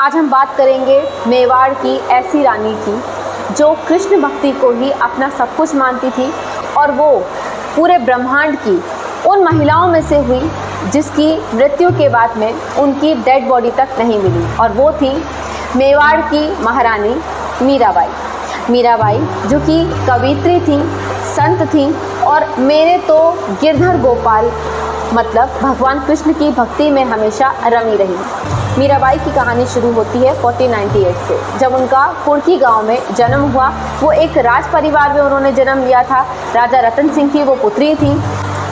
आज हम बात करेंगे मेवाड़ की ऐसी रानी की जो कृष्ण भक्ति को ही अपना सब कुछ मानती थी और वो पूरे ब्रह्मांड की उन महिलाओं में से हुई जिसकी मृत्यु के बाद में उनकी डेड बॉडी तक नहीं मिली, और वो थी मेवाड़ की महारानी मीराबाई। मीराबाई जो कि कवित्री थी, संत थी और मेरे तो गिरधर गोपाल मतलब भगवान कृष्ण की भक्ति में हमेशा रमी रही। मीराबाई की कहानी शुरू होती है 1498 से, जब उनका कुर्की गांव में जन्म हुआ। वो एक राज परिवार में उन्होंने जन्म लिया था। राजा रतन सिंह की वो पुत्री थी।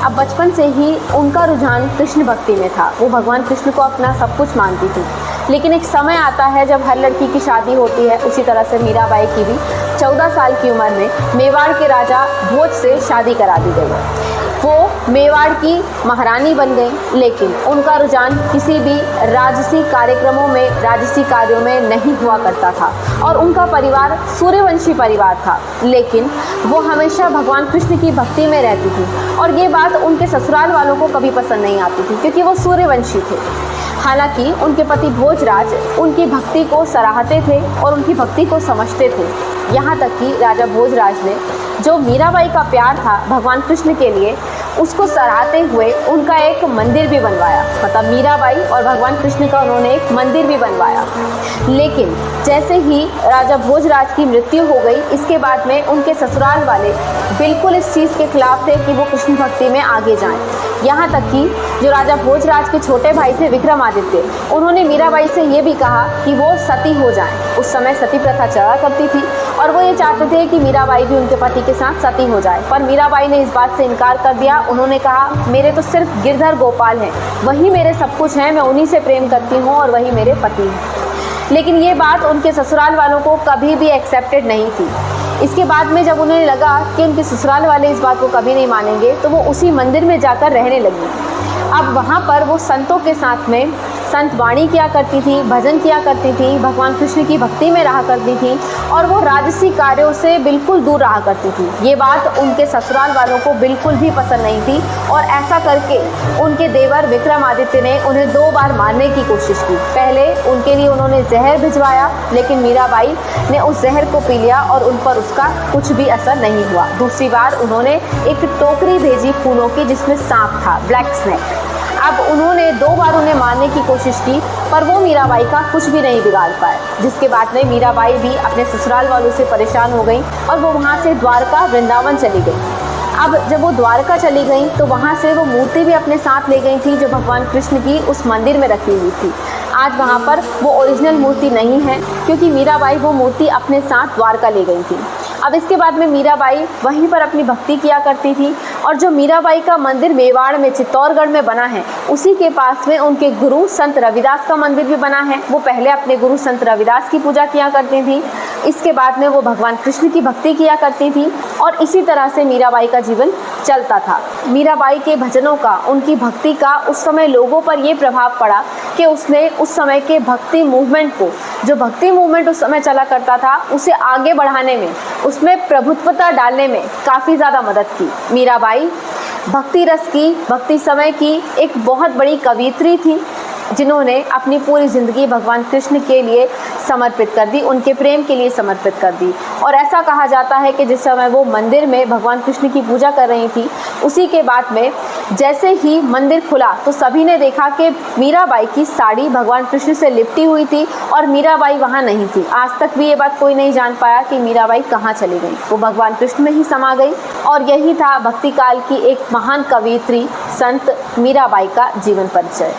अब बचपन से ही उनका रुझान कृष्ण भक्ति में था। वो भगवान कृष्ण को अपना सब कुछ मानती थी। लेकिन एक समय आता है जब हर लड़की की शादी होती है, उसी तरह से मीराबाई की भी 14 साल की उम्र में मेवाड़ के राजा भोज से शादी करा दी गई। वो मेवाड़ की महारानी बन गई, लेकिन उनका रुझान किसी भी राजसी कार्यक्रमों में, राजसी कार्यों में नहीं हुआ करता था और उनका परिवार सूर्यवंशी परिवार था। लेकिन वो हमेशा भगवान कृष्ण की भक्ति में रहती थी और ये बात उनके ससुराल वालों को कभी पसंद नहीं आती थी, क्योंकि वो सूर्यवंशी थे। हालांकि उनके पति भोजराज उनकी भक्ति को सराहते थे और उनकी भक्ति को समझते थे। यहाँ तक कि राजा भोजराज ने जो मीराबाई का प्यार था भगवान कृष्ण के लिए, उसको सराहते हुए उनका एक मंदिर भी बनवाया। मतलब मीराबाई और भगवान कृष्ण का उन्होंने एक मंदिर भी बनवाया। लेकिन जैसे ही राजा भोजराज की मृत्यु हो गई, इसके बाद में उनके ससुराल वाले बिल्कुल इस चीज़ के खिलाफ थे कि वो कृष्ण भक्ति में आगे जाएं। यहाँ तक कि जो राजा भोजराज के छोटे भाई थे विक्रमादित्य, उन्होंने मीराबाई से ये भी कहा कि वो सती हो जाएं। उस समय सती प्रथा चला करती थी और वो ये चाहते थे कि मीराबाई भी उनके पति के साथ सती हो जाए, पर मीराबाई ने इस बात से इनकार कर दिया। उन्होंने कहा मेरे तो सिर्फ गिरधर गोपाल हैं, वही मेरे सब कुछ हैं, मैं उन्हीं से प्रेम करती हूँ और वही मेरे पति हैं। लेकिन ये बात उनके ससुराल वालों को कभी भी एक्सेप्टेड नहीं थी। इसके बाद में जब उन्हें लगा कि उनके ससुराल वाले इस बात को कभी नहीं मानेंगे, तो वो उसी मंदिर में जाकर रहने लगी। अब वहाँ पर वो संतों के साथ में संत वाणी किया करती थी, भजन किया करती थी, भगवान कृष्ण की भक्ति में रहा करती थी और वो राजसी कार्यों से बिल्कुल दूर रहा करती थी। ये बात उनके ससुराल वालों को बिल्कुल भी पसंद नहीं थी और ऐसा करके उनके देवर विक्रमादित्य ने उन्हें 2 बार मारने की कोशिश की। पहले उनके लिए उन्होंने जहर भिजवाया, लेकिन मीराबाई ने उस जहर को पी लिया और उन पर उसका कुछ भी असर नहीं हुआ। दूसरी बार उन्होंने एक टोकरी भेजी फूलों की जिसमें सांप था, ब्लैक स्नेक। अब उन्होंने 2 बार उन्हें मारने की कोशिश की, पर वो मीराबाई का कुछ भी नहीं बिगाड़ पाए। जिसके बाद में मीराबाई भी अपने ससुराल वालों से परेशान हो गई और वो वहाँ से द्वारका वृंदावन चली गई। अब जब वो द्वारका चली गई तो वहाँ से वो मूर्ति भी अपने साथ ले गई थी जो भगवान कृष्ण की उस मंदिर में रखी हुई थी। आज वहाँ पर वो ओरिजिनल मूर्ति नहीं है, क्योंकि मीराबाई वो मूर्ति अपने साथ द्वारका ले गई थी। अब इसके बाद में मीराबाई वहीं पर अपनी भक्ति किया करती थी और जो मीराबाई का मंदिर मेवाड़ में चित्तौड़गढ़ में बना है, उसी के पास में उनके गुरु संत रविदास का मंदिर भी बना है। वो पहले अपने गुरु संत रविदास की पूजा किया करती थी, इसके बाद में वो भगवान कृष्ण की भक्ति किया करती थी और इसी तरह से मीराबाई का जीवन चलता था। मीराबाई के भजनों का, उनकी भक्ति का उस समय लोगों पर ये प्रभाव पड़ा कि उसने उस समय के भक्ति मूवमेंट को, जो भक्ति मूवमेंट उस समय चला करता था, उसे आगे बढ़ाने में, उसमें प्रभुत्वता डालने में काफ़ी ज़्यादा मदद की। मीराबाई भक्ति रस की, भक्ति समय की एक बहुत बड़ी कवित्री थी, जिन्होंने अपनी पूरी ज़िंदगी भगवान कृष्ण के लिए समर्पित कर दी, उनके प्रेम के लिए समर्पित कर दी। और ऐसा कहा जाता है कि जिस समय वो मंदिर में भगवान कृष्ण की पूजा कर रही थी, उसी के बाद में जैसे ही मंदिर खुला तो सभी ने देखा कि मीराबाई की साड़ी भगवान कृष्ण से लिपटी हुई थी और मीराबाई वहाँ नहीं थी। आज तक भी ये बात कोई नहीं जान पाया कि मीराबाई कहाँ चली गई। वो भगवान कृष्ण में ही समा गई और यही था भक्ति काल की एक महान कवियत्री संत मीराबाई का जीवन परिचय।